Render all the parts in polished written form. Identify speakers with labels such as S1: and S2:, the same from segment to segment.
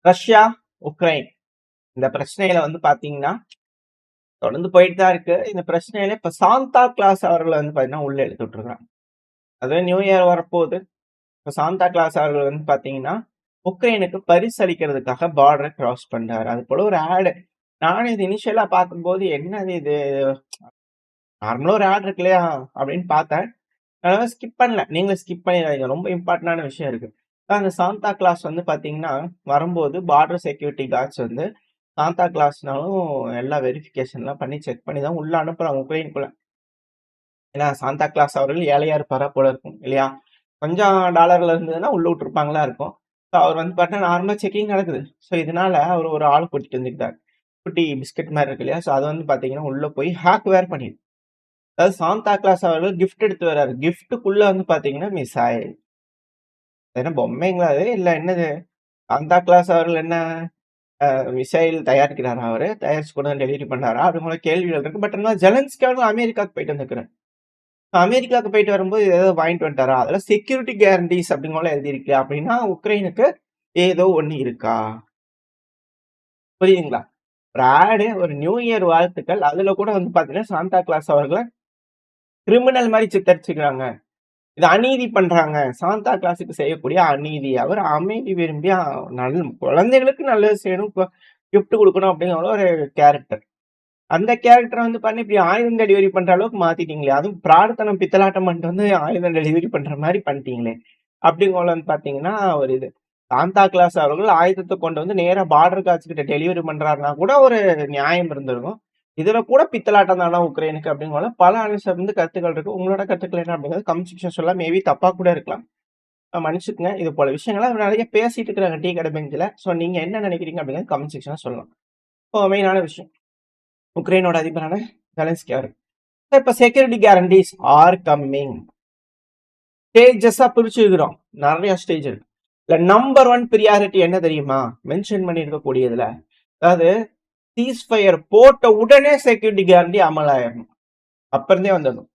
S1: Russia, Ukraine இந்த பிரச்சனையில பாத்தீங்கன்னா, தொடர்ந்து போயிட்டு தான் இருக்கு. இந்த பிரச்சனையில இப்ப சாந்தா கிளாஸ் அவர்கள பாத்தீங்கன்னா, உள்ள இழுத்து விட்டுருக்காங்க. அதுவும் நியூ இயர் வரப்போகுது. இப்ப சாந்தா கிளாஸ் அவர்கள் பாத்தீங்கன்னா, உக்ரைனுக்கு பரிசு அளிக்கிறதுக்காக பார்டர கிராஸ் பண்றாரு. அது போல ஒரு ஆட். நானும் இது இனிஷியலா பார்க்கும்போது, என்னது இது? நார்மலா ஒரு ஆட் இருக்கு இல்லையா? அப்படின்னு பார்த்தேன். அதனால ஸ்கிப் பண்ணல. நீங்களும் ஸ்கிப் பண்ணிடாதீங்க. ரொம்ப இம்பார்ட்டன்டான விஷயம் இருக்கு. அந்த சாந்தா கிளாஸ் பாத்தீங்கன்னா, வரும்போது பார்டர் செக்யூரிட்டி கார்ட்ஸ் சாந்தா கிளாஸ்னாலும் எல்லா வெரிஃபிகேஷன்லாம் பண்ணி செக் பண்ணி தான் உள்ள அனுப்புறாங்க உக்ரைனுக்குள்ள. ஏன்னா சாந்தா கிளாஸ் அவர்கள் ஏழையா இருப்பாரா போல இருக்கும் இல்லையா? கொஞ்சம் டாலர்ல இருந்ததுன்னா உள்ள விட்டுருப்பாங்களா இருக்கும். ஸோ அவர் பார்த்தீங்கன்னா நார்மலா செக்கிங் நடக்குது. ஸோ இதனால அவர் ஒரு ஆள் கூட்டிட்டு வந்துருக்காரு. குட்டி பிஸ்கட் மாரி இருக்கு இல்லையா? ஸோ அது பார்த்தீங்கன்னா உள்ள போய் ஹேக் வேர் பண்ணிருக்கு. அதாவது சாந்தா கிளாஸ் அவர்கள் கிஃப்ட் எடுத்து வர்றாரு. கிஃப்ட்டுக்குள்ள பார்த்தீங்கன்னா மிஸ் ஆயிருக்கு. என்ன பொம்மைங்களா அது? இல்ல என்னது? சாந்தா கிளாஸ் அவர்கள் என்ன மிசைல் தயாரிக்கிறாரா அவரு? தயாரிச்சு கொண்டு வந்து டெலிவரி பண்ணாரா? அப்படிங்கிற கேள்விகள் இருக்கு. பட் ஆனா ஜெலன்ஸ்கி அவர்கள் அமெரிக்காவுக்கு போயிட்டு வந்துருக்காரு. அமெரிக்காவுக்கு போயிட்டு வரும்போது ஏதோ வாங்கிட்டு வந்துட்டாரா? அதெல்லாம் செக்யூரிட்டி கேரண்டீஸ் அப்படிங்கலாம் எழுதியிருக்கு. அப்படின்னா உக்ரைனுக்கு ஏதோ ஒண்ணு இருக்கா? புரியுதுங்களா? ஒரு ஆடு, ஒரு நியூ இயர் வாழ்த்துக்கள். அதுல கூட பாத்தீங்கன்னா, சாந்தா கிளாஸ் அவர்கள கிரிமினல் மாரி சித்தரிச்சுக்கிறாங்க. இது அநீதி பண்றாங்க. சாந்தா கிளாஸுக்கு செய்யக்கூடிய அநீதி. அவர் அமைதி விரும்பி குழந்தைகளுக்கு நல்லது செய்யணும். கிஃப்ட் குடுக்கணும் அப்படிங்கிற ஒரு கேரக்டர். அந்த கேரக்டர பண்ணி இப்படி ஆயுதம் டெலிவரி பண்ற அளவுக்கு மாத்திட்டீங்களே! அதுவும் பிராடுத்தனம் பித்தலாட்டம் பண்ணிட்டு ஆயுதம் டெலிவரி பண்ற மாரி பண்ணிட்டீங்களே! அப்படிங்கோல பாத்தீங்கன்னா, ஒரு இது. சாந்தா கிளாஸ் அவர்கள் ஆயுதத்த கொண்டு நேரா பார்டர் காட்ஸ் கிட்ட டெலிவரி பண்றாருன்னா கூட ஒரு நியாயம் இருந்திருக்கும். இதுல கூட பித்தலாட்டம் தானா உக்ரைனுக்கு அப்படிங்கோல பல அணுசம் கருத்துக்கள் இருக்கு. உங்களோட கருத்துக்கள் என்ன அப்படிங்கிறது கமெண்ட் செக்ஷன் சொல்லலாம். மேபி தப்பா கூட இருக்கலாம். மன்னிச்சுக்கங்க. இது போல விஷயங்கள நெறைய பேசிட்டு இருக்கிறாங்க டீ கடை பெஞ்சுல. ஸோ நீங்க என்ன நினைக்கிறீங்க அப்படிங்கிறது கமெண்ட் செக்ஷன்ல சொல்லலாம். இப்போ மெயினான விஷயம். உக்ரைனோட அதிபரான ஜெலன்ஸ்கி அவர்கள். இப்ப செக்யூரிட்டி கேரண்டீஸ் ஆர் கம்மிங். ஸ்டேஜஸா பிரிச்சுக்கிறோம். நெறைய ஸ்டேஜ் இருக்கு. இல்ல நம்பர் 1 பிரியாரிட்டி என்ன தெரியுமா? மென்ஷன் பண்ணியிருக்கக்கூடியதுல. அதாவது சீஸ்ஃபயர் போட்ட உடனே செக்யூரிட்டி கேரண்டி அமலாயிரணும். அப்பருந்தே வந்துடணும்.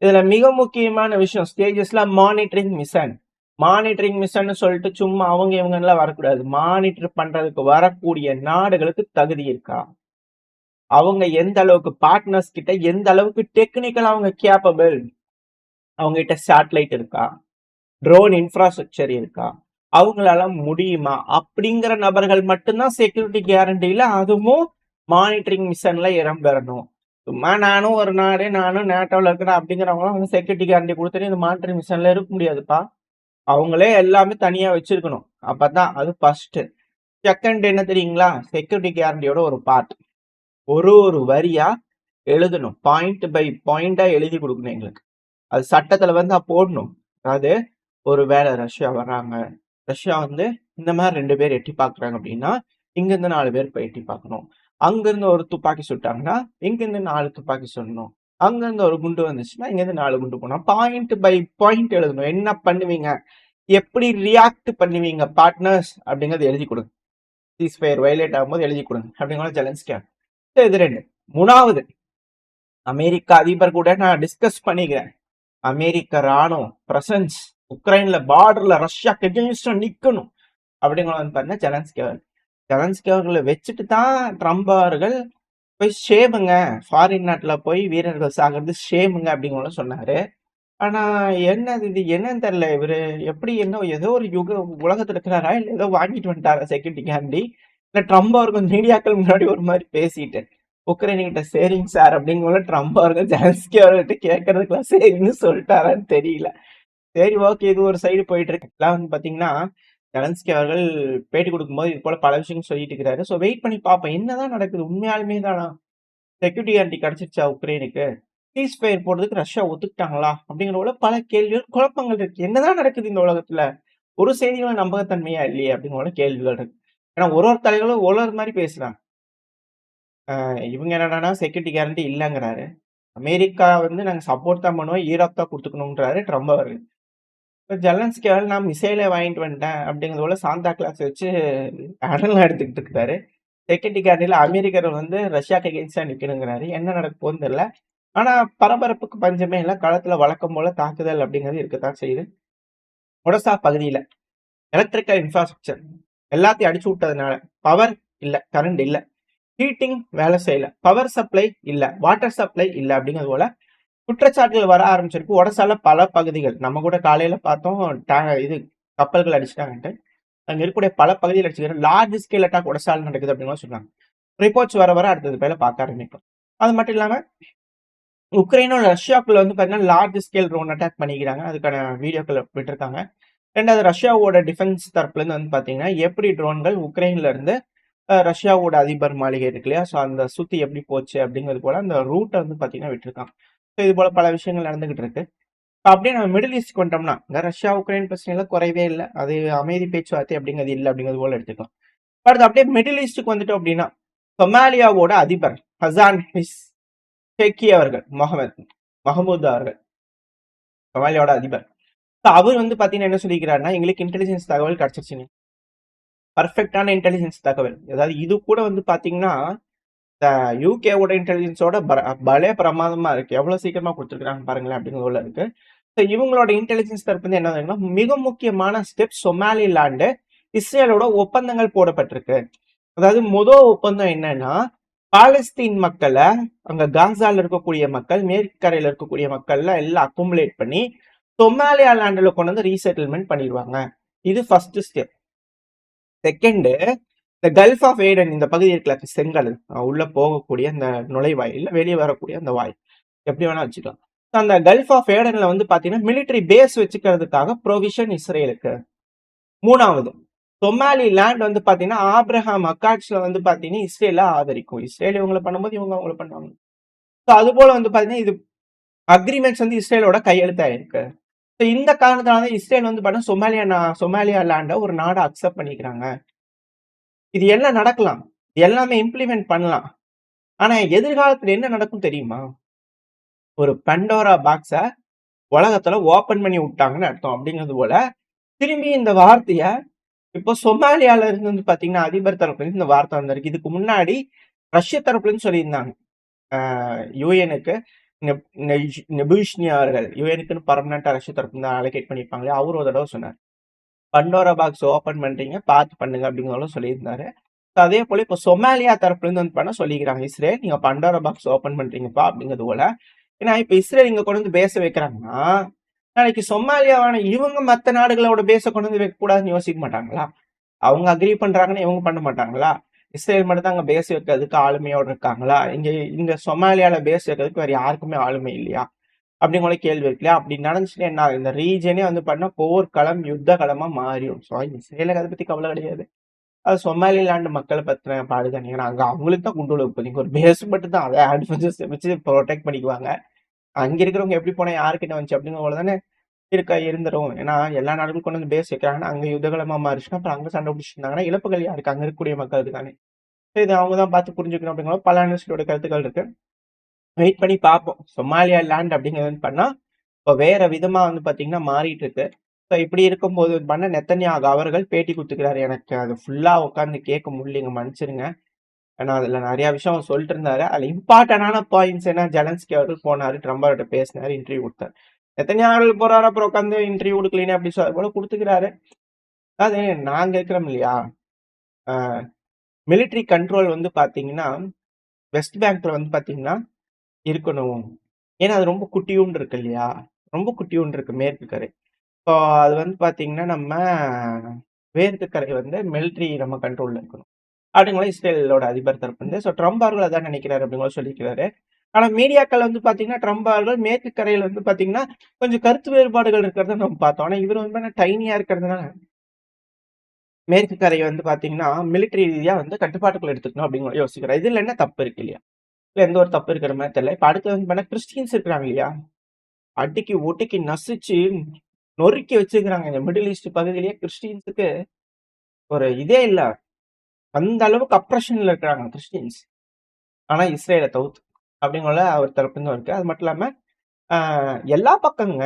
S1: இதுல மிக முக்கியமான விஷயம் ஸ்டேஜஸ்ல மானிட்டரிங் மிஷன். மானிட்டரிங் மிஷன் சொல்லிட்டு சும்மா அவங்க இவங்கலாம் வரக்கூடாது. மானிட்டர் பண்றதுக்கு வரக்கூடிய நாடுகளுக்கு தகுதி இருக்கா? அவங்க எந்த அளவுக்கு பார்ட்னர்ஸ் கிட்ட எந்த அளவுக்கு டெக்னிக்கலா அவங்க கேப்பபிள்? அவங்க கிட்ட சேட்டலைட் இருக்கா? ட்ரோன் இன்ஃப்ராஸ்ட்ரக்சர் இருக்கா? அவங்களால முடியுமா? அப்படிங்கிற நபர்கள் மட்டும்தான் செக்யூரிட்டி கேரண்டில அதுவும் மானிட்டரிங் மிஷன்ல இடம் பெறணும். சும்மா நானும் ஒரு நாடு, நானும் நேட்டோல இருக்கிறேன் அப்படிங்கிறவங்க செக்யூரிட்டி கேரண்டி கொடுத்துட்டு இந்த மானிட்டரிங் மிஷன்ல இருக்க முடியாதுப்பா. அவங்களே எல்லாமே தனியா வச்சிருக்கணும். அப்பதான் அது ஃபர்ஸ்ட். செகண்ட் என்ன தெரியுங்களா? செக்யூரிட்டி கேரண்டியோட ஒரு பார்ட். ஒரு வரியா எழுதணும். பாயிண்ட் பை பாயிண்டா எழுதி கொடுக்கணும் எங்களுக்கு. அது சட்டத்துல போடணும். அதாவது ஒரு வேளை ரஷ்யா வர்றாங்க. ரஷ்யா இந்த மாதிரி 2 பேர் எட்டி பார்க்குறாங்க அப்படின்னா, இங்கிருந்து 4 பேர் போய் எட்டி பார்க்கணும். அங்கிருந்து ஒரு துப்பாக்கி சுட்டாங்கன்னா, இங்கிருந்து 4 துப்பாக்கி சுடணும். அங்கிருந்து ஒரு குண்டு வந்துச்சுன்னா, இங்கிருந்து 4 குண்டு போடணும். பாயிண்ட் பை பாயிண்ட் எழுதணும். என்ன பண்ணுவீங்க? எப்படி ரியாக்ட் பண்ணுவீங்க பார்ட்னர்ஸ் அப்படிங்கறத எழுதி கொடுங்க. சீஸ்ஃபயர் வயலேட் ஆகும்போது எழுதி கொடுங்க. அப்படிங்கிற ஜெலன்ஸ்கி. இது 2. 3வது அமெரிக்கா அதிபர் கூட நான் டிஸ்கஸ் பண்ணிக்கிறேன். அமெரிக்க ராணுவம் பிரசன்ஸ் உக்ரைன்ல பார்டர்ல ரஷ்யாக்கு எகென்ஸ்டா நிக்கணும் அப்படிங்கிறது பாத்தீங்கன்னா ஜெலன்ஸ்கி அவர்கள். ஜெலன்ஸ்கி அவர்களை வச்சுட்டு தான் ட்ரம்ப் அவர்கள் போய் ஷேமுங்க, ஃபாரின் நாட்டுல போய் வீரர்கள் சாகிறது ஷேமுங்க அப்படிங்கிறத சொன்னாரு. ஆனா என்னது இது என்னன்னு தெரியல. இவரு எப்படி என்ன ஏதோ ஒரு உலகத்துல இருக்கிறாரா இல்ல ஏதோ வாங்கிட்டு வந்துட்டாரா செக்யூரிட்டிக்காண்டி? இல்ல ட்ரம்ப் அவர்கள் மீடியாக்கள் முன்னாடி ஒரு மாதிரி பேசிட்டு உக்ரைன் கிட்ட சரிங்க சார் அப்படிங்கிற ட்ரம்ப் அவர்கள் ஜெலன்ஸ்கி அவர்கிட்ட கேட்கறதுக்குலாம் சரின்னு சொல்லிட்டாரான்னு தெரியல. சரி ஓகே. இது ஒரு சைடு போயிட்டு இருக்கு. எல்லாம் பாத்தீங்கன்னா ஜெலன்ஸ்கி அவர்கள் பேட்டி கொடுக்கும்போது இது போல பல விஷயங்கள் சொல்லிட்டு இருக்கிறாரு. ஸோ வெயிட் பண்ணி பார்ப்போம். என்னதான் நடக்குது? உண்மையாலுமே தானா? செக்யூரிட்டி கேரண்டி கிடைச்சிருச்சா உக்ரைனுக்கு? சீஸ் ஃபயர் போடுறதுக்கு ரஷ்யா ஒத்துக்கிட்டாங்களா? அப்படிங்கிற போல பல கேள்விகள், குழப்பங்கள் இருக்கு. என்னதான் நடக்குது இந்த உலகத்துல? ஒரு செய்திகளும் நம்பகத்தன்மையா இல்லையே அப்படிங்கிற கேள்விகள் இருக்கு. ஏன்னா ஒரு தலைவர்களும் ஒரு மாதிரி பேசுறாங்க. இவங்க என்னடான்னா செக்யூரிட்டி கேரண்டி இல்லங்கிறாரு. அமெரிக்கா நாங்க சப்போர்ட் தான் பண்ணுவோம். ஈராக் தான் குடுத்துக்கணும்ன்றாரு ட்ரம்ப் அவர்கள். ஜெலன்ஸ்கி அவர்கள் நான் மிசைலே வாங்கிட்டு வந்துட்டேன் அப்படிங்கிறது போல சாந்தா கிளாஸ் வச்சு அடல்லாம் எடுத்துக்கிட்டு இருக்காரு. செக்யூரிட்டி கேரண்டில அமெரிக்கர் ரஷ்யாக்கு எகென்ஸ்டா நிக்கணுங்கிறாரு. என்ன நடக்க போகுதுன்னு தெரியல. ஆனா பரபரப்புக்கு பஞ்சமே இல்ல. களத்துல வழக்கம் போல தாக்குதல் அப்படிங்கிறது இருக்கத்தான் செய்யுது. ஒடசா பகுதியில எலக்ட்ரிக்கல் இன்ஃப்ராஸ்ட்ரக்சர் எல்லாத்தையும் அடிச்சு விட்டதுனால பவர் இல்ல, கரண்ட் இல்ல, ஹீட்டிங் வேலை செய்யல, பவர் சப்ளை இல்ல, வாட்டர் சப்ளை இல்ல அப்படிங்கிறது போல குற்றச்சாட்டுகள் வர ஆரம்பிச்சிருக்கு. ஒடசால பல பகுதிகள் நம்ம கூட காலையில பார்த்தோம் இது கப்பல்கள் அடிச்சிட்டாங்கன்ட்டு. அங்க இருக்கக்கூடிய பல பகுதிகள் அடிச்சுக்கிறோம். லார்ஜ் ஸ்கேல் அட்டாக் ஒடசால நடக்குது அப்படின்னு சொன்னாங்க. ரிப்போர்ட்ஸ் வர வர அடுத்தது பேல பார்க்க ஆரம்பிக்கும். அது மட்டும் இல்லாம உக்ரைனும் ரஷ்யாக்குள்ள வந்து பார்த்தீங்கன்னா லார்ஜ் ஸ்கேல் ட்ரோன் அட்டாக் பண்ணிக்கிறாங்க. அதுக்கான வீடியோக்கள் விட்டுருக்காங்க. ரெண்டாவது ரஷ்யாவோட டிஃபென்ஸ் தரப்புல இருந்து வந்து பார்த்தீங்கன்னா எப்படி ட்ரோன்கள் உக்ரைன்ல இருந்து ரஷ்யாவோட அதிபர் மாளிகை இருக்கு இல்லையா, ஸோ அந்த சுத்தி எப்படி போச்சு அப்படிங்கிறது போல அந்த ரூட்டை வந்து பார்த்தீங்கன்னா விட்டுருக்காங்க. ஸோ இது போல பல விஷயங்கள் நடந்துகிட்டு இருக்கு. அப்படியே நம்ம மிடில் ஈஸ்ட் கொண்டோம்னா இந்த ரஷ்யா உக்ரைன் பிரச்சனைல குறைவே இல்லை. அது அமைதி பேச்சுவார்த்தை அப்படிங்கிறது இல்லை அப்படிங்கிறது போல எடுத்துக்கலாம். அடுத்து அப்படியே மிடில் ஈஸ்டுக்கு வந்துட்டோம் அப்படின்னா சொமாலியாவோட அதிபர் ஹசான் ஷேக்கி அவர்கள் மஹமூத் அவர்கள் சொமாலியாவோட அதிபர். அவர் வந்து பாத்தீங்கன்னா என்ன சொல்லிக்கிறாருன்னா, எங்களுக்கு இன்டெலிஜென்ஸ் தகவல் கிடைச்சிருச்சுங்க, பர்ஃபெக்டான இன்டெலிஜென்ஸ் தகவல். அதாவது இது கூட வந்து பாத்தீங்கன்னா யூகேவோட இன்டெலிஜென்ஸோட பலே பிரமாதமா இருக்கு. எவ்வளவு சீக்கிரமா கொடுத்துருக்காங்க பாருங்களேன் அப்படிங்கிறது இருக்கு. ஸோ இவங்களோட இன்டெலிஜென்ஸ் தரப்பு வந்து என்ன மிக முக்கியமான ஸ்டெப் சொமாலிலாண்டு இஸ்ரேலோட ஒப்பந்தங்கள் போடப்பட்டிருக்கு. அதாவது முதல் ஒப்பந்தம் என்னன்னா, பாலஸ்தீன் மக்களை அங்க காசால இருக்கக்கூடிய மக்கள், மேற்கு கரையில இருக்கக்கூடிய மக்கள்ல எல்லாம் அக்குமுலேட் பண்ணி சொமாலியா லேண்ட்ல கொண்டு வந்து ரீசெட்டில்மெண்ட் பண்ணிடுவாங்க. இது ஃபர்ஸ்ட் ஸ்டெப். செகண்ட், இந்த கல்ஃப் ஆஃப் ஏடன் இந்த பகுதி இருக்குல்ல, செங்கல் உள்ள போகக்கூடிய அந்த நுழைவாயில், வெளியே வரக்கூடிய அந்த வாய், எப்படி வேணா வச்சுக்கலாம். அந்த கல்ஃப் ஆஃப் ஏடன்ல வந்து பாத்தீங்கன்னா மிலிட்டரி பேஸ் வச்சுக்கிறதுக்காக ப்ரொவிஷன் இஸ்ரேலுக்கு. மூணாவது, சொமாலி லேண்ட் வந்து பாத்தீங்கன்னா ஆப்ரஹாம் அக்காட்ஸ்ல வந்து பாத்தீங்கன்னா இஸ்ரேல ஆதரிக்கும். இஸ்ரேல் இவங்களை பண்ணும்போது இவங்க அவங்களை பண்ணுவாங்க. ஸோ அது போல வந்து பாத்தீங்கன்னா இது அக்ரிமெண்ட்ஸ் வந்து இஸ்ரேலோட கையெழுத்தாயிருக்கு. ஸோ இந்த காரணத்தினால இஸ்ரேல் வந்து பாத்தீங்கன்னா சொமாலியா லேண்டை ஒரு நாடு அக்செப்ட் பண்ணிக்கிறாங்க. இது எல்லாம் நடக்கலாம், எல்லாமே இம்ப்ளிமெண்ட் பண்ணலாம். ஆனா எதிர்காலத்துல என்ன நடக்கும் தெரியுமா? ஒரு பண்டோரா பாக்ஸ உலகத்துல ஓபன் பண்ணி விட்டாங்கன்னு அர்த்தம். அப்படிங்கிறது போல திரும்பி இந்த வார்த்தைய இப்போ சொமாலியால இருந்து வந்து பாத்தீங்கன்னா அதிபர் தரப்புல இருந்து இந்த வார்த்தை வந்திருக்கு. இதுக்கு முன்னாடி ரஷ்ய தரப்புல இருந்து சொல்லியிருந்தாங்க யுஎனுக்கு அவர்கள் யுஎனுக்குன்னு பர்மனண்டா ரஷ்ய தரப்பு தான் அலோகேட் பண்ணிருப்பாங்க. அவரு ஒரு தடவை சொன்னார், பண்டோரா பாக்ஸ் ஓபன் பண்றீங்க பார்த்து பண்ணுங்க அப்படிங்கிறத சொல்லியிருந்தாரு. அதே போல இப்ப சொமாலியா தரப்புல இருந்து வந்து பண்ண சொல்லிக்கிறாங்க இஸ்ரேல், நீங்க பண்டோரா பாக்ஸ் ஓபன் பண்றீங்கப்பா அப்படிங்கிறது போல. ஏன்னா இப்ப இஸ்ரேல் இங்க கொண்டு வந்து பேச வைக்கிறாங்கன்னா, நாளைக்கு சொமாலியாவான இவங்க மத்த நாடுகளோட பேச கொண்டு வந்து வைக்க கூடாதுன்னு யோசிக்க மாட்டாங்களா? அவங்க அக்ரி பண்றாங்கன்னு இவங்க பண்ண மாட்டாங்களா? இஸ்ரேல் மட்டும் தான் அங்க பேஸ் வைக்கிறதுக்கு ஆளுமையோட இருக்காங்களா? இங்க சொமாலியால பேஸ் வைக்கிறதுக்கு வேற யாருக்குமே ஆளுமை இல்லையா? அப்படிங்கிற கேள்வி இருக்கு இல்லையா? அப்படி நடந்துச்சுன்னா என்ன, இந்த ரீஜனே வந்து பண்ணா போர்க்களம் யுத்த களமா மாறிடும். ஸோ இஸ்ரேலுக்கு அதை பத்தி கவலை கிடையாது. அது சொமாலிலாண்டு மக்களை பத்தின பாடுதானே. ஏன்னா அங்க அவங்களுக்கு தான் குண்டு வைப்பீங்க, ஒரு பேஸ் மட்டும் தான் அதை டிஃபென்சஸ் வச்சு ப்ரொடெக்ட் பண்ணிக்குவாங்க. அங்க இருக்கிறவங்க எப்படி போனா யாருக்கிட்ட வந்துச்சு அப்படிங்கிற போல தானே இருந்துரும். ஏன்னா எல்லா நாடுகளும் கொண்டு வந்து பேஸ் வைக்கிறாங்கன்னா அங்க யுத்தகலமா மாறிச்சுன்னா அப்புறம் அங்க சண்டை பிடிச்சிருந்தாங்கன்னா இழப்புகள் யாருக்கு? அங்க இருக்கக்கூடிய மக்களுக்கு தானே. இது அவங்க தான் பார்த்து புரிஞ்சுக்கணும் அப்படிங்கிற பல அனலிஸ்டோட கருத்துக்கள் இருக்கு. வெயிட் பண்ணி பார்ப்போம். சொமாலியா லேண்ட் அப்படிங்கிறது பண்ணா இப்போ வேற விதமா வந்து பாத்தீங்கன்னா மாறிட்டு இருக்கு. ஸோ இப்படி இருக்கும்போது பண்ண நெத்தன்யாகு அவர்கள் பேட்டி கொடுத்துக்கிறாரு. எனக்கு அது ஃபுல்லா உட்காந்து கேட்க முடியலைங்க, மன்னிச்சிருங்க. ஏன்னா அதுல நிறைய விஷயம் அவர் சொல்லிட்டு இருந்தாரு. அதுல இம்பார்ட்டன்டான பாயிண்ட்ஸ் என்ன, ஜெலன்ஸ்கி அவர்கள் போனாரு, ட்ரம்ப் அவர்கிட்ட பேசினாரு, இன்டர்வியூ கொடுத்தாரு. நெத்தன்யாகு போறாரு, அப்புறம் உட்காந்து இன்டர்வியூ கொடுக்கலன்னு அப்படி சொல்ல போல கொடுத்துக்கிறாரு. அதாவது நாங்க இருக்கிறோம் இல்லையா, மிலிட்ரி கண்ட்ரோல் வந்து பாத்தீங்கன்னா வெஸ்ட் பேங்க்ல வந்து பாத்தீங்கன்னா இருக்கணும். ஏன்னா அது ரொம்ப குட்டியூண்டு இருக்கு இல்லையா, ரொம்ப குட்டியூண்டு இருக்கு மேற்கு கரை. இப்போ அது வந்து பாத்தீங்கன்னா நம்ம மேற்கு கரை வந்து மிலிட்ரி நம்ம கண்ட்ரோல்ல இருக்கணும் அப்படிங்கிற இஸ்ரேலோட அதிபர் தரப்பு வந்து. ஸோ ட்ரம்ப் அவர்கள் அதான் நினைக்கிறாரு அப்படிங்கிற சொல்லிக்கிறாரு. ஆனா மீடியாக்கள் வந்து பாத்தீங்கன்னா ட்ரம்ப் அவர்கள் மேற்கு கரையில வந்து பாத்தீங்கன்னா கொஞ்சம் கருத்து வேறுபாடுகள் இருக்கிறத நம்ம பார்த்தோம். ஆனா இவர் வந்து டைனியா இருக்கிறதுனால மேற்கு கரையை வந்து பாத்தீங்கன்னா மிலிட்டரி ரீதியா வந்து கட்டுப்பாட்டுக்குள்ள எடுத்துக்கணும் அப்படிங்கிற யோசிக்கிறார். இதுல என்ன தப்பு இருக்கு இல்லையா, இல்ல எந்த ஒரு தப்பு இருக்கிற மாதிரி தெரியல. இப்ப அடுத்து வந்து பண்ண கிறிஸ்டியன்ஸ் இருக்கிறாங்க இல்லையா, அடிக்கி ஒட்டிக்கி நசுச்சு நொறுக்கி வச்சிருக்கிறாங்க. இந்த மிடில் ஈஸ்ட் பகுதியிலேயே கிறிஸ்டியன்ஸுக்கு ஒரு இதே இல்ல, அந்த அளவுக்கு அப்ரஷன்ல இருக்கிறாங்க கிறிஸ்டியன்ஸ். ஆனா இஸ்ரேலை தவிர்த்து அப்படிங்கிற அவர் தரப்புன்னு இருக்கு. அது மட்டும் இல்லாம எல்லா பக்கங்க,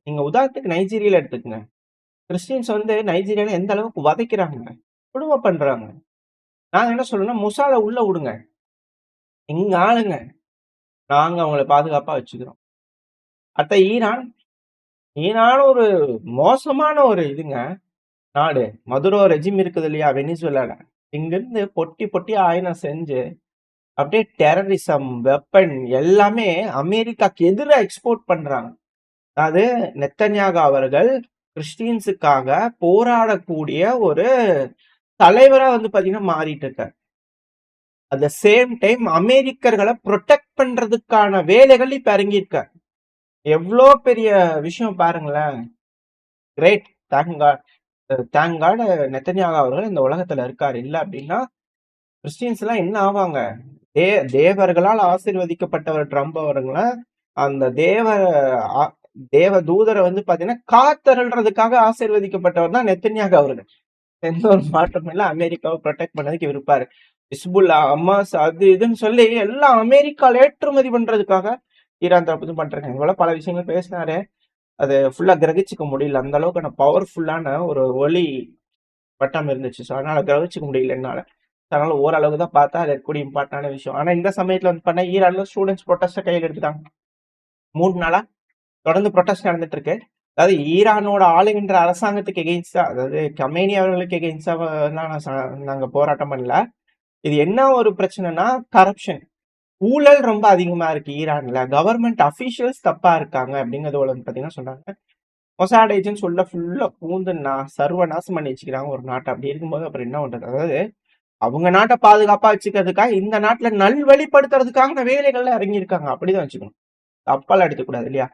S1: நீங்க உதாரணத்துக்கு நைஜீரியால எடுத்துக்கங்க, கிறிஸ்டியன்ஸ் வந்து நைஜீரியால எந்த அளவுக்கு வதைக்கிறாங்க, கொடுமை பண்றாங்க. நாங்க என்ன சொல்றோம்னா முசால உள்ள விடுங்க, எங்க ஆளுங்க, நாங்க அவங்களை பாதுகாப்பா வச்சுக்கிறோம். அடுத்த ஈரான் ஒரு மோசமான ஒரு இதுங்க. நாடு. மதுரோ ரெஜிம் இருக்குது இல்லையா? வெனிசுவேலால. இங்கிருந்து பொட்டி பொட்டி ஆயுதம் செஞ்சு, அப்படியே டெரரிசம், வெப்பன் எல்லாமே அமெரிக்காக்கு எதிரா எக்ஸ்போர்ட் பண்றாங்க. அதாவது நெத்தன்யாகு அவர்கள் கிறிஸ்டியன்ஸுக்காக போராடக்கூடிய ஒரு தலைவரா வந்து பாத்தீங்கன்னா மாறிட்டு இருக்காரு. அட் த சேம் டைம் அமெரிக்கர்களை ப்ரொடெக்ட் பண்றதுக்கான வேலைகள் இப்ப இறங்கியிருக்காரு. எவ்வளோ பெரிய விஷயம் பாருங்களேன். Great. Thank God. Thank God Netanyahu அவர்கள் இந்த உலகத்துல இருக்காரு. இல்ல அப்படின்னா கிறிஸ்டியன்ஸ் எல்லாம் என்ன ஆவாங்க? தேவர்களால் ஆசீர்வதிக்கப்பட்டவர் ட்ரம்ப் அவர்கள அந்த தேவ தூதரை வந்து பாத்தீங்கன்னா காத்தருள்றதுக்காக ஆசீர்வதிக்கப்பட்டவர் தான் நெத்தன்யாகு அவர்கள். எந்த ஒரு மாற்றம் இல்ல. அமெரிக்காவை ப்ரொடெக்ட் பண்ணதுக்கு இருப்பாரு. ஹிஸ்புல்லா, அம்மாஸ் அது இதுன்னு சொல்லி எல்லாம் அமெரிக்கால ஏற்றுமதி பண்றதுக்காக ஈரான் தரப்பு பண்றாங்க. இவ்வளவு பல விஷயங்கள் பேசினாரு. அது ஃபுல்லா கிரகிச்சுக்க முடியல. அந்த அளவுக்கான பவர்ஃபுல்லான ஒரு ஒலி வட்டம் இருந்துச்சு. ஸோ அதனால கிரகிச்சுக்க முடியல என்னால. அதனால ஓரளவு தான் பார்த்தா அது இருக்கக்கூடிய இம்பார்ட்டன்டான விஷயம். ஆனா இந்த சமயத்துல வந்து பண்ண ஈரான்ல ஸ்டூடெண்ட்ஸ் ப்ரொட்டஸ்ட கையில் எடுத்துட்டாங்க. 3 நாளா தொடர்ந்து ப்ரொட்டஸ்ட் நடந்துட்டு இருக்கு. அதாவது ஈரானோட ஆளுகின்ற அரசாங்கத்துக்கு எகெயின்ஸ்டா, அதாவது கமேனி அவர்களுக்கு எகெயின்ஸ்டா நாங்க போராட்டம் பண்ணல. இது என்ன ஒரு பிரச்சனைனா கரப்ஷன், ஊழல் ரொம்ப அதிகமா இருக்கு ஈரான்ல. கவர்மெண்ட் அபிஷியல்ஸ் தப்பா இருக்காங்க அப்படிங்கறது வந்து பாத்தீங்கன்னா சொன்னாங்க. மொசாட் ஏஜென்ட்ஸ் உள்ள ஃபுல்லா பூந்து சர்வநாசம் பண்ணி வச்சுக்கிறாங்க ஒரு நாட்டை. அப்படி இருக்கும்போது அப்புறம் என்ன பண்றது? அதாவது அவங்க நாட்டை பாதுகாப்பா வச்சுக்கிறதுக்காக இந்த நாட்டுல நல்வழிப்படுத்துறதுக்காக வேலைகள்ல இறங்கியிருக்காங்க. அப்படிதான் வச்சுக்கணும். தப்பால எடுத்துக்கூடாது இல்லையா?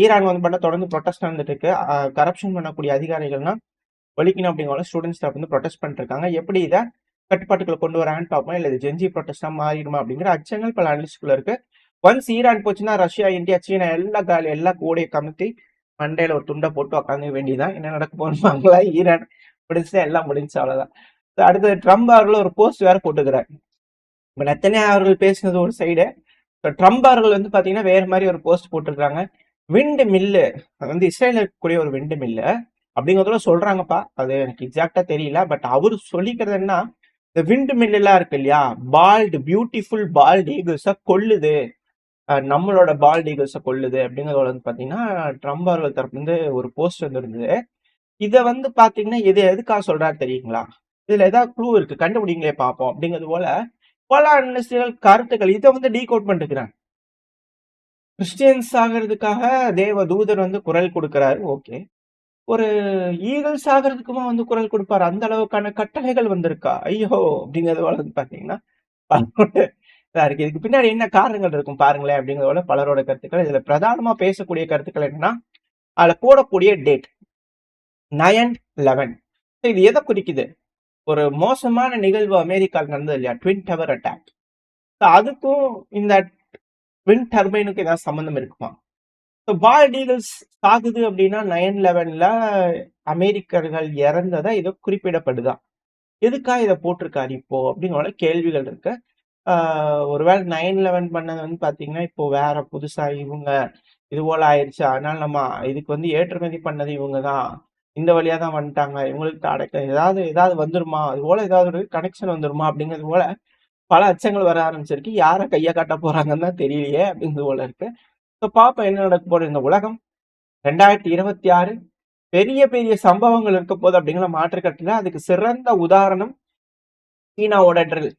S1: ஈரான் வந்து பண்ண தொடர்ந்து ப்ரொட்டஸ்ட் நடந்துட்டு இருக்கு. கரப்ஷன் பண்ணக்கூடிய அதிகாரிகள்னா ஒழிக்கணும் அப்படிங்கிற ஸ்டூடெண்ட்ஸ் வந்து ப்ரொட்டஸ்ட் பண்ணிட்டு இருக்காங்க. எப்படி இதை கட்டுப்பாட்டுக்குள்ள கொண்டு வரான்னு பார்ப்போம். இல்லை ஜென்ஜி ப்ரொட்டஸ்டா மாறிடுமா அப்படிங்கிற அச்சங்கள் பல அனலிஸ்டுக்குள்ள இருக்கு. ஒன்ஸ் ஈரான் போச்சுன்னா ரஷ்யா, இந்தியா, சீனா எல்லா கூடைய கமிட்டி மண்டையில ஒரு துண்டை போட்டு உட்காந்து வேண்டியதான். என்ன நடக்க போறாங்களா? ஈரான் முடிஞ்சுதான் எல்லாம் முடிஞ்சு, அவ்வளவுதான். அடுத்து ட்ரம்ப் அவர்கள் ஒரு போஸ்ட் வேற போட்டுக்கிறார். இப்ப நெத்தன்யா அவர்கள் பேசினது ஒரு சைடு, ட்ரம்ப் அவர்கள் வந்து பாத்தீங்கன்னா வேற மாதிரி ஒரு போஸ்ட் போட்டிருக்காங்க. விண்டு மில்லு, அது வந்து இஸ்ரேல இருக்கக்கூடிய ஒரு விண்டு மில்லு அப்படிங்கிறதுல சொல்றாங்கப்பா. அது எனக்கு எக்ஸாக்டா தெரியல. பட் அவரு சொல்லிக்கிறது என்ன, இந்த விண்டு மில் எல்லாம் இருக்கு இல்லையா, பியூட்டிஃபுல் பால்ட் ஈகிள்ஸ கொல்லுது, நம்மளோட பால்ட் ஈகிள்ஸ கொல்லுது அப்படிங்கிறத வந்து பாத்தீங்கன்னா ட்ரம்ப் அவர்கள் தரப்பு வந்து ஒரு போஸ்ட் வந்துருந்தது. இதை வந்து பாத்தீங்கன்னா இது எதுக்காக சொல்றாரு தெரியுங்களா? இதுல ஏதாவது க்ளூ இருக்கு, கண்டுபிடிங்களே பார்ப்போம் அப்படிங்கிறது போல பல அனலிஸ்டுகள் கருத்துக்கள் இதை வந்து டீகோட் பண்ணிருக்கிறாங்க. கிறிஸ்டியன்ஸ் ஆகிறதுக்காக தேவ தூதர் வந்து குரல் கொடுக்கிறாரு, ஓகே. ஒரு ஈகிள்ஸ் ஆகிறதுக்குமா வந்து குரல் கொடுப்பாரு? அந்த அளவுக்கான கட்டளைகள் வந்திருக்கா? ஐயோ அப்படிங்கிறது போல வந்து பாத்தீங்கன்னா இருக்கு. இதுக்கு பின்னாடி என்ன காரணங்கள் இருக்கும் பாருங்களேன் அப்படிங்கிறத பலரோட கருத்துக்கள். இதுல பிரதானமா பேசக்கூடிய கருத்துக்கள் என்னன்னா, அதுல போடக்கூடிய டேட் 9/11. இது எதை குறிக்குது? ஒரு மோசமான நிகழ்வு அமெரிக்காவில் நடந்தது இல்லையா, ட்வின் டவர் அட்டாக். அதுக்கும் இந்த விண்ட் டர்பைனுக்கு ஏதாவது சம்பந்தம் இருக்குமா? பால்ட் ஈகிள்ஸ் ஆகுது அப்படின்னா 9/11ல அமெரிக்கர்கள் இறந்ததா இதை குறிப்பிடப்படுதான். எதுக்காக இதை போட்டிருக்காரு இப்போ அப்படிங்கிற கேள்விகள் இருக்கு. ஒருவேளை 9/11 பண்ணது வந்து பாத்தீங்கன்னா இப்போ வேற புதுசா இவங்க இது போல ஆயிடுச்சு, அதனால நம்ம இதுக்கு வந்து ஏற்றுமதி பண்ணது இவங்க தான், இந்த வழியா தான் வந்துட்டாங்க, இவங்களுக்கு அடக்க ஏதாவது வந்துருமா, அது போல ஏதாவது ஒரு கனெக்ஷன் வந்துருமா அப்படிங்கிறது போல பல அச்சங்கள் வர ஆரம்பிச்சிருக்கு. யாரை கையை காட்ட போறாங்கன்னு தான் தெரியலையே அப்படிங்கிறது போல இருக்கு. பாப்பா என்ன நடக்க போறது? இந்த உலகம் 2026 பெரிய பெரிய சம்பவங்கள் இருக்க போது அப்படிங்கிற மாற்றுக்கட்டுல அதுக்கு சிறந்த உதாரணம் சீனாவோட ட்ரில்.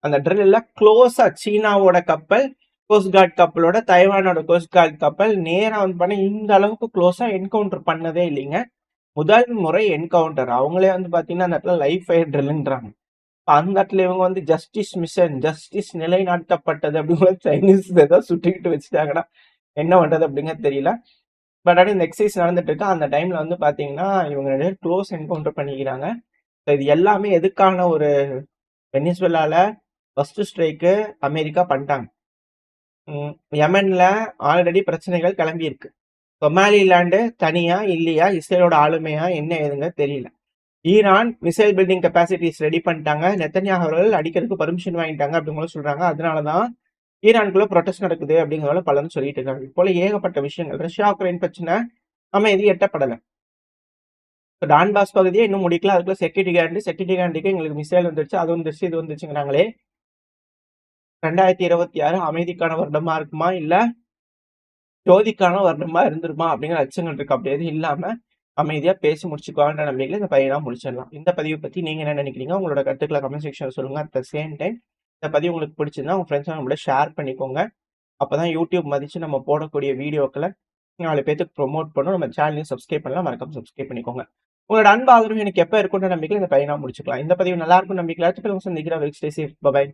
S1: அந்த ட்ரில்ல க்ளோஸா சீனாவோட கப்பல், கோஸ்ட் கார்டு கப்பலோட தைவானோட கோஸ்ட் கார்டு கப்பல் நேரா வந்து பண்ண இந்த அளவுக்கு க்ளோஸா என்கவுண்டர் பண்ணதே இல்லைங்க. முதல் முறை என்கவுண்டர். அவங்களே வந்து பாத்தீங்கன்னா அந்த இடத்துல லைஃப் ஃபயர் ட்ரில்ன்றாங்க. அந்த இடத்துல இவங்க வந்து ஜஸ்டிஸ் மிஷன், ஜஸ்டிஸ் நிலைநாட்டப்பட்டது அப்படிங்கிற சைனீஸ் ஏதாவது சுட்டிக்கிட்டு வச்சுட்டாங்கன்னா என்ன பண்றது அப்படிங்கிறது தெரியல. பட் ஆனால் இந்த எக்ஸசைஸ் நடந்துட்டு இருக்கு. அந்த டைம்ல வந்து பாத்தீங்கன்னா இவங்க நிறைய க்ளோஸ் என்கவுண்டர் பண்ணிக்கிறாங்க. இது எல்லாமே எதுக்கான ஒரு வெனிசுவேலால ஃபர்ஸ்ட் ஸ்ட்ரைக்கு அமெரிக்கா பண்ணிட்டாங்க. யமன்ல ஆல்ரெடி பிரச்சனைகள் கிளம்பி இருக்கு. சொமாலிலாண்டு தனியா இல்லையா, இஸ்ரேலோட ஆளுமையா, என்ன ஏதுங்க தெரியல. Iran missile building capacities ready பண்ணிட்டாங்க. நெத்தன்யாகு அவர்கள் அடிக்கிறதுக்கு பர்மிஷன் வாங்கிட்டாங்க அப்படிங்கிற சொல்றாங்க. அதனாலதான் ஈரானுக்குள்ள ப்ரொடெஸ்ட் நடக்குது அப்படிங்கிறத பலரும் சொல்லிட்டு இருக்காங்க. போல ஏகப்பட்ட விஷயங்கள். ரஷ்யா உக்ரைன் பிரச்சனை நம்ம எதுவும் எட்டப்படலை. டான்பாஸ் பகுதியை இன்னும் முடிக்கல. அதுக்குள்ள செக்யூரிட்டி கேரண்டிக்கு எங்களுக்கு மிசைல் வந்துருச்சு, அது வந்துருச்சு, இது வந்துருச்சுங்கிறாங்களே. 2026 அமைதிக்கான வருடமா இருக்குமா, இல்ல ஜோதிக்கான வருடமா இருந்துருமா அப்படிங்கிற அச்சங்கள் இருக்கு. அப்படி எதுவும் இல்லாம அமைதியா பேசி முடிச்சுக்குவாங்கன்ற நம்பிக்கையில இந்த பதிவ முடிச்சிடலாம். இந்த பதிவு பத்தி நீங்க என்ன நினைக்கிறீங்க? உங்களோட கருத்துக்கள கமெண்ட் செக்ஷன்ல சொல்லுங்க. அட் த சேம் டைம் இந்த பதிவு உங்களுக்கு பிடிச்சிருந்தா உங்க ஃப்ரெண்ட்ஸ் கூட ஷேர் பண்ணிக்கோங்க. அப்பதான் YouTube மதிச்சு நம்ம போடக்கூடிய வீடியோக்கள 4 பேத்துக்கு ப்ரோமோட் பண்ணும். நம்ம சேனலையும் சப்ஸ்கிரைப் பண்ணலாம். மறக்காம சப்ஸ்கிரைப் பண்ணிக்கோங்க. உங்களோட அன்பு ஆதரவு எனக்கு எப்ப இருக்கும்ன்ற நம்பிக்கையில இந்த பதிவ முடிச்சுக்கலாம். இந்த பதிவு நல்லா இருக்கும் நம்பிக்கையில அடுத்த பதிவு சந்திக்கிறேன். Stay safe. பை.